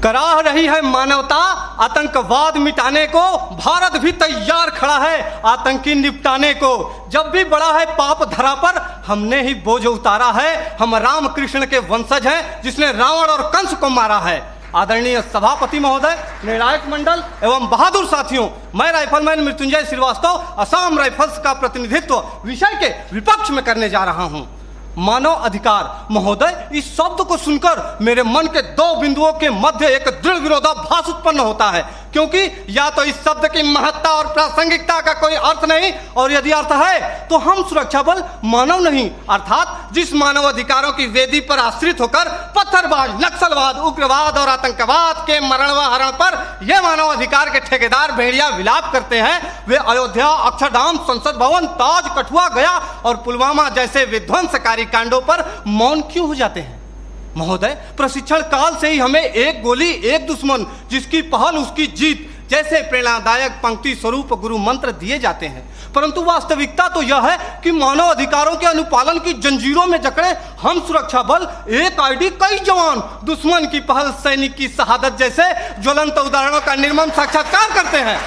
कराह रही है मानवता आतंकवाद मिटाने को, भारत भी तैयार खड़ा है आतंकी निपटाने को। जब भी बड़ा है पाप धरा पर, हमने ही बोझ उतारा है। हम राम कृष्ण के वंशज हैं जिसने रावण और कंस को मारा है। आदरणीय सभापति महोदय, निर्णायक मंडल एवं बहादुर साथियों, मैं राइफलमैन मृत्युंजय श्रीवास्तव असम राइफल्स का प्रतिनिधित्व विषय के विपक्ष में करने जा रहा हूं। मानव अधिकार महोदय, इस शब्द को सुनकर मेरे मन के दो बिंदुओं के मध्य एक दृढ़ विरोधाभास उत्पन्न होता है, क्योंकि या तो इस शब्द की महत्ता और प्रासंगिकता का कोई अर्थ नहीं, और यदि अर्थ है तो हम सुरक्षा बल मानव नहीं, अर्थात जिस मानव अधिकारों की वेदी पर आश्रित होकर पत्थरबाज, नक्सलवाद, उग्रवाद और आतंकवाद के मरण व हरण पर यह मानव अधिकार के ठेकेदार भेड़िया विलाप करते हैं, वे अयोध्या, अक्षरधाम, संसद भवन, ताज, कठुआ, गया और पुलवामा जैसे विध्वंसकारी कांडों पर मौन क्यों हो जाते हैं? महोदय, प्रशिक्षण काल से ही हमें एक गोली एक दुश्मन, जिसकी पहल उसकी जीत जैसे प्रेरणादायक पंक्ति स्वरूप गुरु मंत्र दिए जाते हैं, परंतु वास्तविकता तो यह है कि मानव अधिकारों के अनुपालन की जंजीरों में जकड़े हम सुरक्षा बल एक आईडी कई जवान, दुश्मन की पहल सैनिक की शहादत जैसे ज्वलंत उदाहरणों का निर्मम साक्षात्कार करते हैं।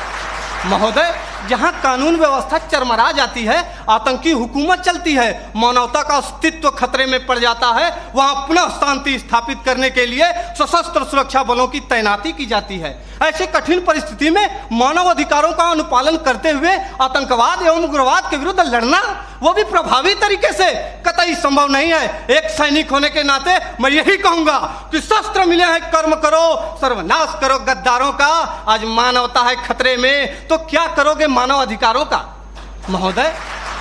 महोदय, जहां कानून व्यवस्था चरमरा जाती है, आतंकी हुकूमत चलती है, मानवता का अस्तित्व खतरे में पड़ जाता है, वहां पुनः शांति स्थापित करने के लिए सशस्त्र सुरक्षा बलों की तैनाती की जाती है। ऐसी कठिन परिस्थिति में मानव अधिकारों का अनुपालन करते हुए आतंकवाद एवं उग्रवाद के विरुद्ध लड़ना, वो भी प्रभावी तरीके से, कतई संभव नहीं है। एक सैनिक होने के नाते मैं यही कहूंगा कि शस्त्र मिले हैं, कर्म करो, सर्वनाश करो गद्दारों का। आज मानवता है खतरे में, तो क्या करोगे मानव अधिकारों का? महोदय,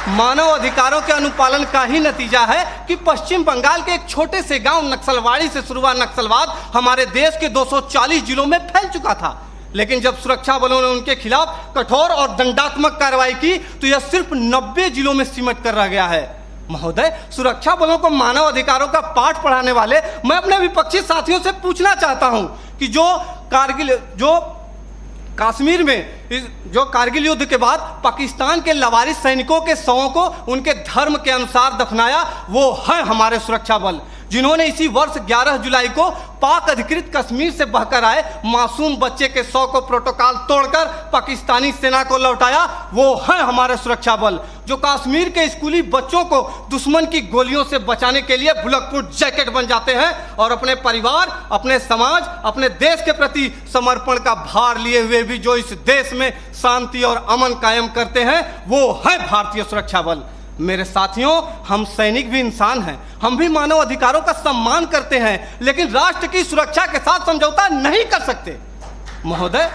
मानव अधिकारों के अनुपालन का ही नतीजा है कि पश्चिम बंगाल के एक छोटे से गांव नक्सलवाड़ी से शुरू हुआ नक्सलवाद हमारे देश के 240 जिलों में फैल चुका था, लेकिन जब सुरक्षा बलों ने उनके खिलाफ कठोर और दंडात्मक कार्रवाई की तो यह सिर्फ 90 जिलों में सीमित कर रह गया है। महोदय, सुरक्षा बलों को मानव अधिकारों का पाठ पढ़ाने वाले मैं अपने विपक्षी साथियों से पूछना चाहता हूं कि कश्मीर में जो कारगिल युद्ध के बाद पाकिस्तान के लवारिस सैनिकों के शवों को उनके धर्म के अनुसार दफनाया, वो है हमारे सुरक्षा बल, जिन्होंने इसी वर्ष 11 जुलाई को पाक अधिकृत कश्मीर से बहकर आए मासूम बच्चे के शव को प्रोटोकॉल तोड़कर पाकिस्तानी सेना को लौटाया, वो है हमारे सुरक्षा बल, जो कश्मीर के स्कूली बच्चों को दुश्मन की गोलियों से बचाने के लिए बुलेटप्रूफ जैकेट बन जाते हैं और अपने परिवार, अपने समाज, अपने देश के प्रति समर्पण का भार लिए हुए भी जो इस देश में शांति और अमन कायम करते हैं, वो है भारतीय सुरक्षा बल। मेरे साथियों, हम सैनिक भी इंसान हैं, हम भी मानव अधिकारों का सम्मान करते हैं, लेकिन राष्ट्र की सुरक्षा के साथ समझौता नहीं कर सकते। महोदय,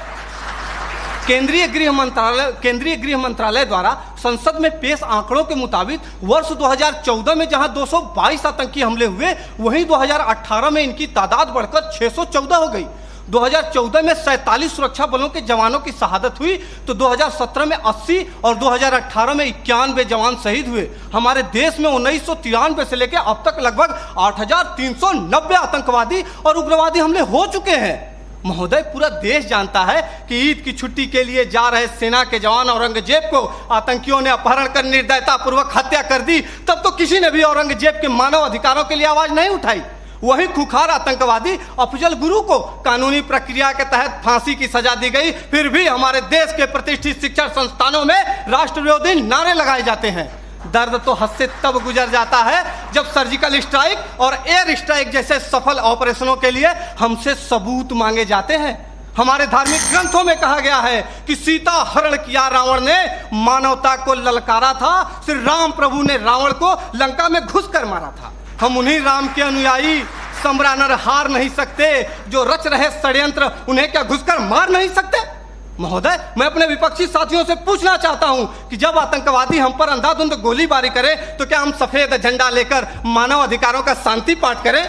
केंद्रीय गृह मंत्रालय द्वारा संसद में पेश आंकड़ों के मुताबिक वर्ष 2014 में जहां 222 आतंकी हमले हुए, वहीं 2018 में इनकी तादाद बढ़कर 614 हो गई। 2014 में 47 सुरक्षा बलों के जवानों की शहादत हुई तो 2017 में 80 और 2018 में 91 जवान शहीद हुए। हमारे देश में 1993 से लेकर अब तक लगभग 8,390 आतंकवादी और उग्रवादी हमले हो चुके हैं। महोदय, पूरा देश जानता है कि ईद की छुट्टी के लिए जा रहे सेना के जवान औरंगजेब को आतंकियों ने अपहरण कर निर्दयतापूर्वक हत्या कर दी, तब तो किसी ने भी औरंगजेब के मानव अधिकारों के लिए आवाज नहीं उठाई। वही खुखार आतंकवादी अफजल गुरु को कानूनी प्रक्रिया के तहत फांसी की सजा दी गई, फिर भी हमारे देश के प्रतिष्ठित शिक्षण संस्थानों में राष्ट्र विरोधी नारे लगाए जाते हैं। दर्द तो हद से तब गुजर जाता है जब सर्जिकल स्ट्राइक और एयर स्ट्राइक जैसे सफल ऑपरेशनों के लिए हमसे सबूत मांगे जाते हैं। हमारे धार्मिक ग्रंथों में कहा गया है कि सीता हरण किया रावण ने, मानवता को ललकारा था, श्री राम प्रभु ने रावण को लंका में घुसकर मारा था। हम उन्हीं राम के अनुयायी सम्रानर हार नहीं सकते, जो रच रहे षड्यंत्र उन्हें क्या घुसकर मार नहीं सकते? महोदय, मैं अपने विपक्षी साथियों से पूछना चाहता हूं कि जब आतंकवादी हम पर अंधाधुंध गोलीबारी करें तो क्या हम सफेद झंडा लेकर मानव अधिकारों का शांति पाठ करें?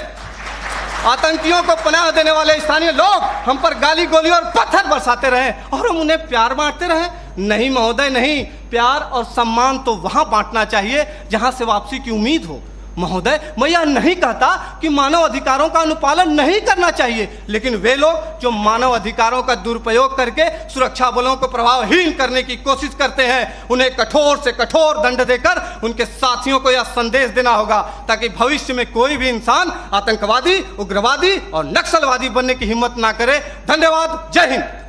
आतंकियों को पनाह देने वाले स्थानीय लोग हम पर गाली गोली और पत्थर बरसाते रहे और हम उन्हें प्यार बांटते रहे? नहीं महोदय, नहीं। प्यार और सम्मान तो वहां बांटना चाहिए जहां से वापसी की उम्मीद हो। महोदय, मैं यह नहीं कहता कि मानव अधिकारों का अनुपालन नहीं करना चाहिए, लेकिन वे लोग जो मानव अधिकारों का दुरुपयोग करके सुरक्षा बलों को प्रभावहीन करने की कोशिश करते हैं, उन्हें कठोर से कठोर दंड देकर उनके साथियों को यह संदेश देना होगा, ताकि भविष्य में कोई भी इंसान आतंकवादी, उग्रवादी और नक्सलवादी बनने की हिम्मत ना करे। धन्यवाद। जय हिंद।